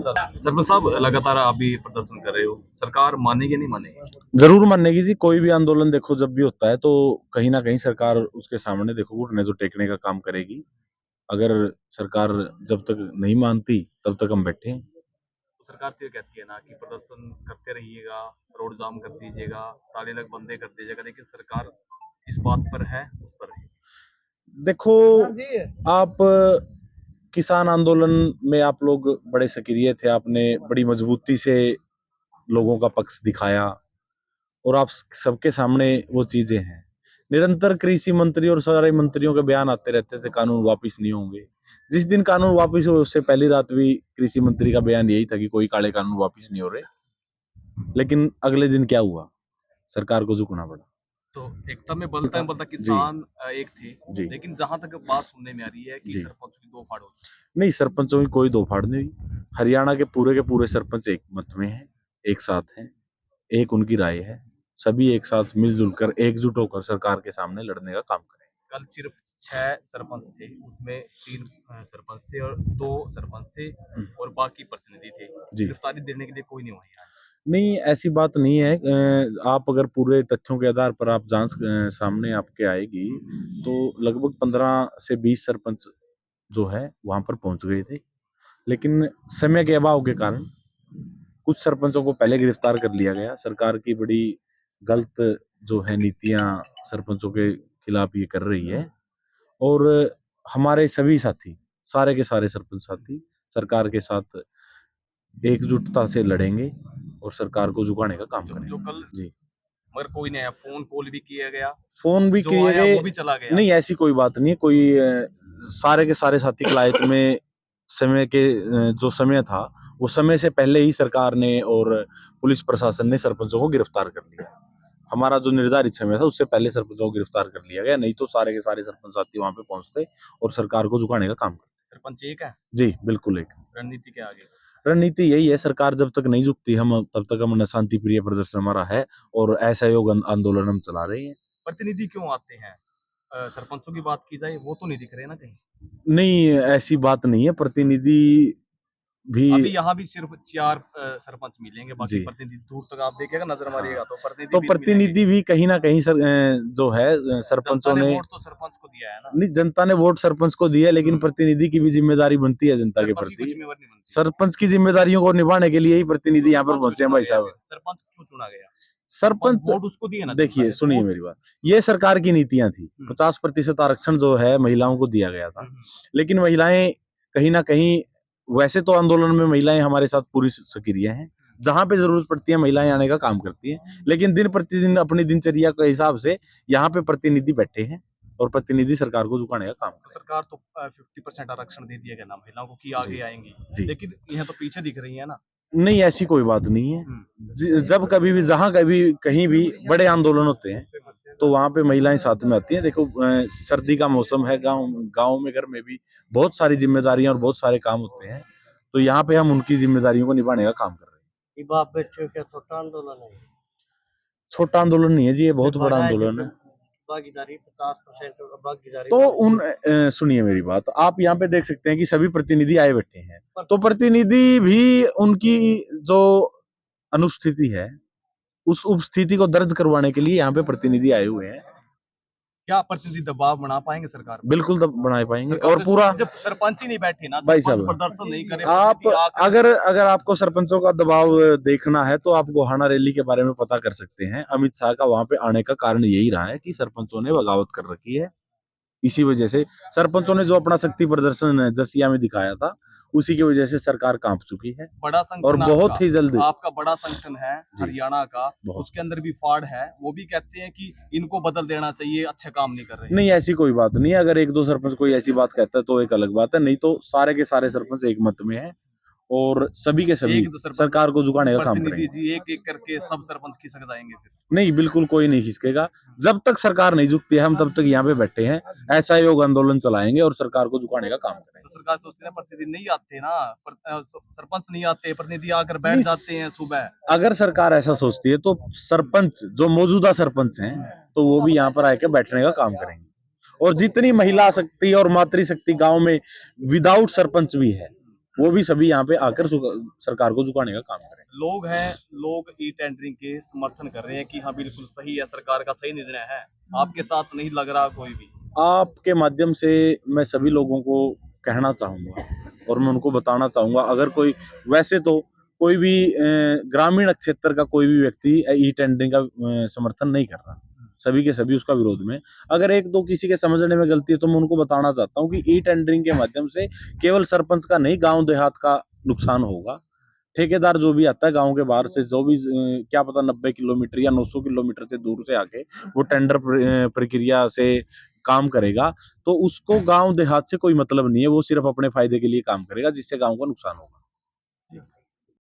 सरपंच साहब, लगातार आप भी प्रदर्शन कर रहे हो, सरकार मानेगी नहीं मानेगी? जरूर मानेगी जी। कोई भी आंदोलन देखो जब भी होता है तो कहीं ना कहीं सरकार उसके सामने देखो घुटने तो टेकने का काम करेगी। अगर सरकार जब तक नहीं मानती तब तक हम बैठे हैं। तो सरकार तो ये कहती है ना कि प्रदर्शन करते रहिएगा, रोड जाम कर दीजिएगा, ताले लग बंदे कर दीजिएगा, लेकिन सरकार इस बात पर है, उस पर है। देखो, आप किसान आंदोलन में आप लोग बड़े सक्रिय थे, आपने बड़ी मजबूती से लोगों का पक्ष दिखाया और आप सबके सामने वो चीजें हैं। निरंतर कृषि मंत्री और सारे मंत्रियों के बयान आते रहते थे कानून वापिस नहीं होंगे। जिस दिन कानून वापिस हुए उससे पहली रात भी कृषि मंत्री का बयान यही था कि कोई काले कानून वापिस नहीं हो रहे। लेकिन अगले दिन क्या हुआ? सरकार को झुकना पड़ा। तो एकता में बलता है, बलता जी किसान एक थे, जी लेकिन जहां तक बात सुनने में आ रही है कि जी। सरपंच की दो फाड़ होती नहीं, सरपंचों की कोई दो फाड़ नहीं हुई। हरियाणा के पूरे सरपंच एक मत में हैं, एक साथ हैं, एक उनकी राय है। सभी एक साथ मिलजुल कर एकजुट होकर सरकार के सामने लड़ने का काम करें। है। कल सिर्फ 6 सरपंच थे, उसमें 3 सरपंच थे और 2 सरपंच थे और बाकी प्रतिनिधि थे। जी। गिरफ्तारी देने के लिए कोई नहीं वहीं आया। नहीं, ऐसी बात नहीं है। आप अगर पूरे तथ्यों के आधार पर आप जांच सामने आपके आएगी तो लगभग 15 से 20 सरपंच जो है वहां पर पहुंच गए थे। लेकिन समय के अभाव के कारण कुछ सरपंचों को पहले गिरफ्तार कर लिया गया। सरकार की बड़ी गलत जो है नीतियां सरपंचों के खिलाफ ये कर रही है और हमारे सभी साथी, सारे के सारे सरपंच साथी सरकार के साथ एकजुटता से लड़ेंगे और सरकार को झुकाने का काम जो करेंगे। कल जी। मगर कोई नहीं आया, फोन कॉल भी किया गया, फोन भी जो किए आया गए। वो भी चला गया। नहीं, ऐसी कोई बात नहीं है। कोई सारे के सारे साथी कलायत में समय के जो समय था वो समय से पहले ही सरकार ने और पुलिस प्रशासन ने सरपंचों को गिरफ्तार कर लिया। हमारा जो निर्धारित समय था उससे पहले सरपंचों को गिरफ्तार कर लिया गया, नहीं तो सारे के सारे सरपंच साथी वहां पे पहुंचते और सरकार को झुकाने का काम करते। सरपंच एक है, जी बिल्कुल। एक रणनीति के आगे। रणनीति यही है, सरकार जब तक नहीं झुकती हम तब तक हम शांति प्रिय प्रदर्शन हमारा है और असहयोग आंदोलन हम चला रहे हैं। प्रतिनिधि क्यों आते हैं? सरपंचों की बात की जाए, वो तो नहीं दिख रहे ना कहीं। नहीं, ऐसी बात नहीं है। प्रतिनिधि भी अभी यहाँ भी सिर्फ 4 सरपंच मिलेंगे, बाकी जी। प्रतिनिधि दूर तक आप देखिएगा, नजर हाँ, मारिएगा तो प्रतिनिधि तो भी नहीं मिलेंगे। प्रतिनिधि भी कहीं ना कहीं जो है जनता सरपंचों ने ने वोट तो सरपंच को दिया है ना। नहीं, जनता ने वोट सरपंच को दिया, लेकिन प्रतिनिधि की भी जिम्मेदारी बनती है जनता के सरपंच की कोई प्रति। जिम्मेवारी नहीं बनती। सरपंच की जिम्मेदारियों को निभाने के लिए ही प्रतिनिधि यहाँ पर सरपंच क्यों पहुंचे हैं चुना भाई गया साहब। फिर? सरपंच क्यों चुना गया? सरपंच वोट उसको दिए ना जनता देखिए, ने, तो सुनिए वोट। मेरी बात। ये सरकार की नीतियां थी। 50% आरक्षण जो है महिलाओं को दिया गया था, लेकिन महिलाएं कहीं ना कहीं, वैसे तो आंदोलन में महिलाएं हमारे साथ पूरी सक्रिय हैं, जहां पे जरूरत पड़ती है महिलाएं आने का काम करती हैं, लेकिन दिन प्रतिदिन अपनी दिनचर्या के हिसाब से यहाँ पे प्रतिनिधि बैठे हैं और प्रतिनिधि सरकार को झुकाने का काम तो कर सरकार तो 50% आरक्षण दे दिया गया ना महिलाओं को कि जी आगे आएंगी, जी। लेकिन यहाँ तो पीछे दिख रही है ना। नहीं, ऐसी कोई बात नहीं है। जब कभी भी जहां कभी कहीं भी बड़े आंदोलन होते हैं तो वहां पे महिलाएं साथ में आती हैं। देखो, सर्दी का मौसम है, गांव गांव में घर में भी बहुत सारी जिम्मेदारियां और बहुत सारे काम होते हैं, तो यहाँ पे हम उनकी जिम्मेदारियों को निभाने का काम कर रहे हैं। ये बाप बच्चों क्या छोटा आंदोलन है? छोटा आंदोलन नहीं है जी, ये बहुत बड़ा आंदोलन है। भागीदारी 50% भागीदारी तो सुनिए मेरी बात, आप यहाँ पे देख सकते हैं कि सभी प्रतिनिधि आए बैठे हैं, तो प्रतिनिधि भी उनकी जो अनुपस्थिति है उस उपस्थिति को दर्ज करवाने के लिए यहाँ पे प्रतिनिधि आए हुए हैं। क्या प्रतिनिधि दबाव बना पाएंगे सरकार पर? बिल्कुल तब बनाए पाएंगे। सरकार और पूरा जब सरपंच ही नहीं बैठे ना, भाई सरपंच साहब, प्रदर्शन नहीं करे, आप प्रतिनिधि आकर अगर अगर आपको सरपंचों का दबाव देखना है तो आप गोहाना रैली के बारे में पता कर सकते हैं। अमित शाह का वहां पे आने का कारण यही रहा है कि सरपंचों ने बगावत कर रखी है। इसी वजह से सरपंचों ने जो अपना शक्ति प्रदर्शन जसिया में दिखाया था, उसी की वजह से सरकार कांप चुकी है बड़ा और संगठन बहुत ही जल्द आपका बड़ा संगठन है हरियाणा का, उसके अंदर भी फाड़ है। वो भी कहते हैं कि इनको बदल देना चाहिए, अच्छे काम नहीं कर रहे। नहीं, ऐसी कोई बात नहीं है। अगर एक दो सरपंच कोई ऐसी बात कहता है तो एक अलग बात है, नहीं तो सारे के सारे सरपंच एक मत में है और सभी के सभी सरकार को झुकाने का काम करेंगे। जी एक एक करके सब सरपंच खिसक जाएंगे फिर? नहीं, बिल्कुल कोई नहीं खिसकेगा। जब तक सरकार नहीं झुकती है हम तब तक यहाँ पे बैठे हैं, ऐसा योग आंदोलन चलाएंगे और सरकार को झुकाने का काम करेंगे। तो सरकार सोचती है प्रतिनिधि नहीं आते ना, सरपंच नहीं आते, प्रतिनिधि आकर बैठ जाते हैं सुबह। अगर सरकार ऐसा सोचती है तो सरपंच जो मौजूदा सरपंच हैं तो वो भी यहाँ पर आके बैठने का काम करेंगे और जितनी महिला शक्ति और मातृ शक्ति गांव में विदाउट सरपंच भी है, वो भी सभी यहाँ पे आकर सरकार को झुकाने का काम करें। लोग हैं, लोग ई टेंडरिंग के समर्थन कर रहे हैं कि हाँ बिल्कुल सही है, सरकार का सही निर्णय है। आपके साथ नहीं लग रहा कोई भी? आपके माध्यम से मैं सभी लोगों को कहना चाहूँगा और मैं उनको बताना चाहूँगा, अगर कोई वैसे तो कोई भी ग्रामीण क्षेत्र का कोई भी व्यक्ति ई टेंडरिंग का समर्थन नहीं कर रहा, सभी के सभी उसका विरोध में। अगर एक दो किसी के समझने में गलती है तो मैं उनको बताना चाहता हूँ कि ई टेंडरिंग के माध्यम से केवल सरपंच का नहीं, गांव देहात का नुकसान होगा। ठेकेदार जो भी आता है गांव के बाहर से, जो भी क्या पता 90 किलोमीटर या 900 किलोमीटर से दूर से आके वो टेंडर प्रक्रिया से काम करेगा, तो उसको गांव देहात से कोई मतलब नहीं है, वो सिर्फ अपने फायदे के लिए काम करेगा, जिससे गांव को नुकसान होगा।